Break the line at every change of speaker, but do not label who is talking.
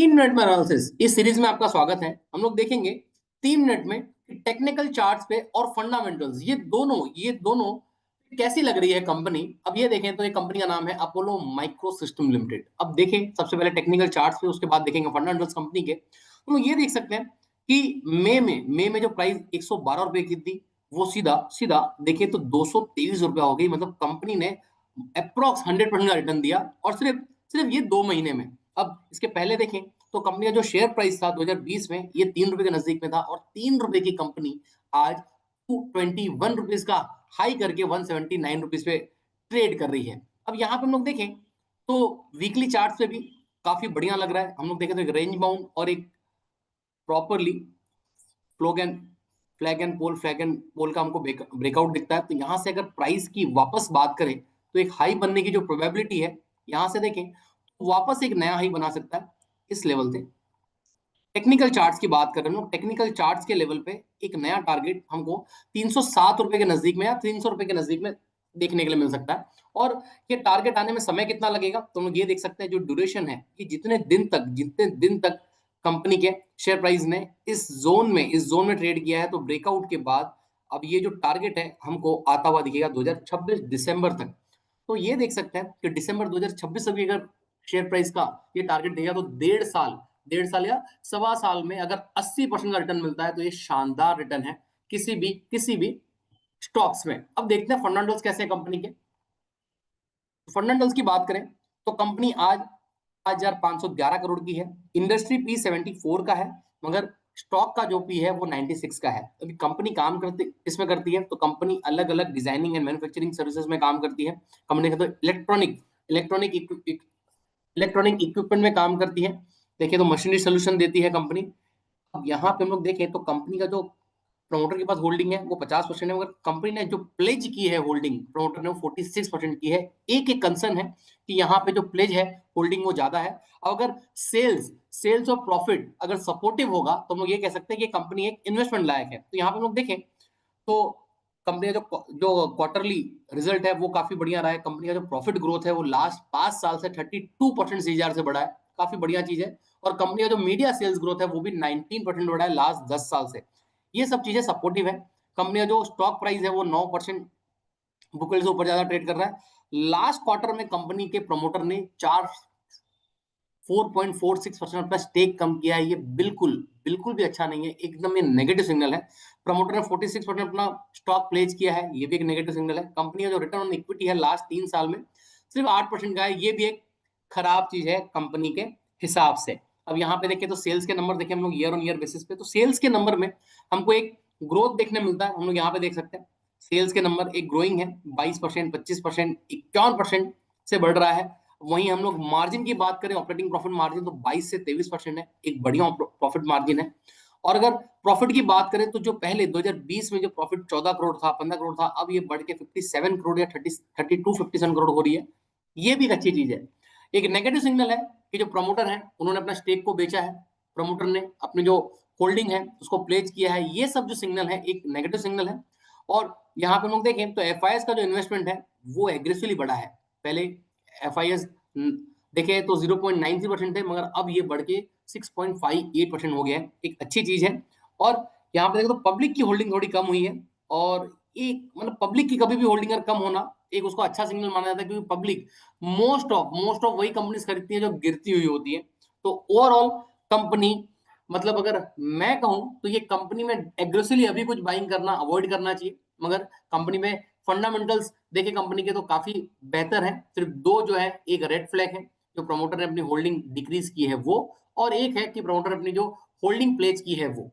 3 minute में analysis इस series में आपका स्वागत है। हम लोग देखेंगे 3 मिनट में टेक्निकल चार्ट्स पे और फंडामेंटल्स ये दोनों कैसी लग रही है कंपनी। अब ये देखें तो ये कंपनी का नाम है अपोलो माइक्रो सिस्टम लिमिटेड। अब देखें सबसे पहले टेक्निकल चार्ट्स पे, उसके बाद देखेंगे फंडामेंटल्स कंपनी के। तो ये देख सकते हैं कि मई में जो प्राइस 112 रुपए की थी वो सीधा सीधा देखें तो 223 रुपया हो गई। मतलब कंपनी ने अप्रोक्स 100% का रिटर्न दिया, और सिर्फ सिर्फ ये 2 महीने में। अब इसके पहले देखें तो कंपनी का जो शेयर प्राइस था 2020 में ये 3 रुपए के नजदीक में था, और 3 रुपए की कंपनी आज 221 रुपीज का हाई करके 179 रुपीज पे ट्रेड कर रही है। अब यहाँ पे हम लोग देखें तो वीकली चार्ट पे भी काफी बढ़िया लग रहा है। हम लोग देखें तो एक रेंज बाउंड और एक प्रॉपरली फ्लैग एंड पोल का हमको ब्रेकआउट दिखता है। तो यहाँ से अगर प्राइस की वापस बात करें तो एक हाई बनने की जो प्रोबेबिलिटी है, यहाँ से देखें तो वापस एक नया हाई बना सकता है इस लेवल से। टेक्निकल चार्ट्स की बात कर रहे हैं, टेक्निकल चार्ट्स के लेवल पे एक नया टारगेट हमको 307 रुपए के नजदीक में या 300 रुपए के नजदीक में देखने के लिए मिल सकता है। और ये टारगेट आने में समय कितना लगेगा तो हम लोग ये देख सकते हैं, जो ड्यूरेशन है कि जितने दिन तक कंपनी के शेयर प्राइस ने इस जोन में ट्रेड किया है, तो ब्रेकआउट के बाद अब ये जो टारगेट है हमको आता हुआ दिखेगा 2026 दिसंबर तक। तो ये देख सकते हैं कि दिसंबर 2026 तक भी अगर शेयर प्राइस का ये टारगेट देगा तो 1.5 साल या सवा साल में अगर 80% का रिटर्न मिलता है तो ये शानदार रिटर्न है किसी भी स्टॉक्स में। अब देखते हैं फंडामेंटल्स कैसे हैं कंपनी के। फंडामेंटल्स की बात करें तो कंपनी आज 5,511 करोड़ की है। इंडस्ट्री पी 74 का है, मगर स्टॉक का जो पी है वो 96 का है। अभी कंपनी काम करती इसमें करती है, तो कंपनी अलग अलग डिजाइनिंग एंड मैन्युफैक्चरिंग सर्विसेज में काम करती है। कंपनी का तो इलेक्ट्रॉनिक इलेक्ट्रॉनिक इक्विपमेंट में काम करती है। देखिए तो मशीनरी सोल्यूशन देती है कंपनी। अब यहाँ पे हम लोग देखें तो कंपनी का जो प्रमोटर के पास होल्डिंग है वो 50% है, मगर कंपनी ने जो प्लेज की है होल्डिंग प्रमोटर ने वो 46% की है। एक कंसर्न है कि यहाँ पे जो प्लेज है होल्डिंग वो ज्यादा है। और अगर सेल्स और प्रॉफिट अगर सपोर्टिव होगा तो हम लोग ये कह सकते हैं कि कंपनी एक इन्वेस्टमेंट लायक है। तो यहाँ पे हम लोग देखें तो कंपनी का जो क्वार्टरली रिजल्ट है वो काफी बढ़िया रहा है। कंपनी का जो प्रॉफिट ग्रोथ है वो लास्ट 5 साल से 32% सीजीआर से बढ़ा है, काफी बढ़िया चीज है। और कंपनी का जो मीडिया सेल्स ग्रोथ है वो भी 19% बढ़ा है लास्ट 10 साल से। ये सब चीजें सपोर्टिव है। कंपनी का जो स्टॉक प्राइस है वो 9% बुक वैल्यू से ऊपर ज्यादा ट्रेड कर रहा है। लास्ट क्वार्टर में कंपनी के प्रमोटर ने 4.46% अपना स्टेक कम किया है। ये बिल्कुल बिल्कुल भी अच्छा नहीं है, एकदम ये नेगेटिव सिग्नल है। प्रमोटर ने 46% अपना स्टॉक प्लेज किया है, ये भी एक नेगेटिव सिग्नल है। कंपनी का जो रिटर्न ऑन इक्विटी है लास्ट 3 साल में सिर्फ 8% का है, ये भी एक खराब चीज है कंपनी के हिसाब से। अब यहाँ पे देखें तो सेल्स के नंबर देखें हम लोग ईयर ऑन ईयर बेसिस पे, तो सेल्स के नंबर में हमको एक ग्रोथ देखने मिलता है। हम लोग यहाँ पे देख सकते हैं सेल्स के नंबर एक ग्रोइंग है, 22%, 25%, 51% से बढ़ रहा है। वहीं हम लोग मार्जिन की बात करें, ऑपरेटिंग प्रॉफिट मार्जिन, तो 22 से 23% है, एक बढ़िया प्रॉफिट मार्जिन है। और अगर प्रॉफिट की बात करें तो जो पहले 2020 में जो प्रॉफिट 14 करोड़ था, 15 करोड़ था, अब ये बढ़ के 57 करोड़ या 57 करोड़ हो रही है। ये भी एक अच्छी चीज है। एक नेगेटिव सिग्नल है कि जो प्रमोटर है उन्होंने अपना स्टेक को बेचा है, प्रमोटर ने अपनी जो होल्डिंग है उसको प्लेज किया है। ये सब जो सिग्नल है एक नेगेटिव सिग्नल है। और यहाँ पे हम लोग देखें तो एफआईएस का जो इन्वेस्टमेंट है वो एग्रेसिवली बढ़ा है। पहले एफआईएस देखे तो 0.93% थे, मगर अब ये बढ़ के 6.58% हो गया है, एक अच्छी चीज है। और यहाँ पे देखो तो पब्लिक की होल्डिंग थोड़ी कम हुई है, और एक मतलब पब्लिक की कभी भी होल्डिंग अगर कम होना एक उसको अच्छा सिग्नल माना जाता है, क्योंकि पब्लिक मोस्ट ऑफ वही कंपनीज खरीदती है जो गिरती हुई होती है। तो ओवरऑल कंपनी, मतलब अगर मैं कहूं तो ये कंपनी में एग्रेसिवली अभी कुछ बाइंग करना अवॉइड करना चाहिए। मगर कंपनी में फंडामेंटल्स देखे कंपनी के तो काफी बेहतर है। सिर्फ दो जो है, एक रेड फ्लैग है जो प्रमोटर ने अपनी होल्डिंग डिक्रीज की है वो, और एक है कि प्रमोटर अपनी जो होल्डिंग प्लेज की है वो।